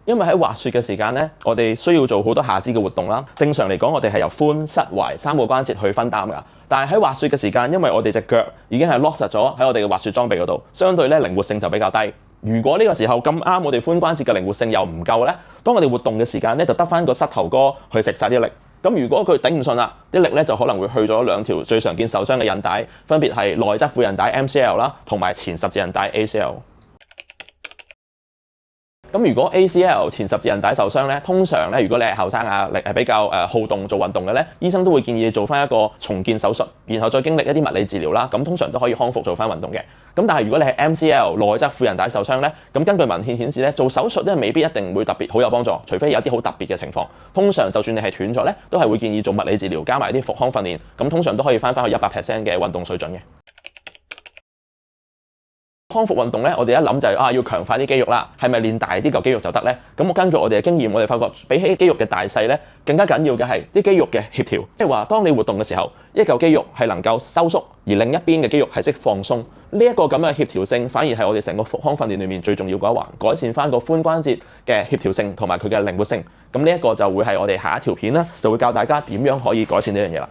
因為喺滑雪嘅時間咧，我哋需要做好多下肢嘅活動啦。正常嚟講，我哋係由髖、膝、踝3個關節去分擔㗎。但係喺滑雪嘅時間，因為我哋隻腳已經係 lock 實咗喺我哋嘅滑雪裝備嗰度，相對咧靈活性就比較低。如果呢個時候咁啱我哋髖關節嘅靈活性又唔夠咧，當我哋活動嘅時間咧就得翻個膝頭哥去食晒啲力。咁如果佢頂唔順啦，啲力咧就可能會去咗2條最常見受傷嘅韌帶，分別係內側副韌帶 MCL 啦，同埋前十字韌帶 ACL。咁如果 ACL 前十字韌帶受傷咧，通常咧如果你係後生啊，係比較好動做運動嘅咧，醫生都會建議你做翻一個重建手術，然後再經歷一啲物理治療啦，咁通常都可以康復做翻運動嘅。咁但係如果你係 MCL 內側副韌帶受傷咧，咁根據文獻顯示咧，做手術咧未必一定會特別好有幫助，除非有啲好特別嘅情況。通常就算你係斷咗咧，都係會建議做物理治療加埋啲復康訓練，咁通常都可以翻去100% 嘅運動水準嘅。康復運動咧，我哋一諗就係要強化啲肌肉啦，係咪練大啲嚿肌肉就得咧？咁根據我哋嘅經驗，我哋發覺比起肌肉嘅大細咧，更加緊要嘅係啲肌肉嘅協調，即係話當你活動嘅時候，一嚿肌肉係能夠收縮，而另一邊嘅肌肉係識放鬆。呢一個咁嘅協調性，反而係我哋成個復康訓練裏面最重要嗰一環，改善翻個髖關節嘅協調性同埋佢嘅靈活性。咁呢一個就會係我哋下一條片啦，就會教大家點樣可以改善呢樣嘢啦。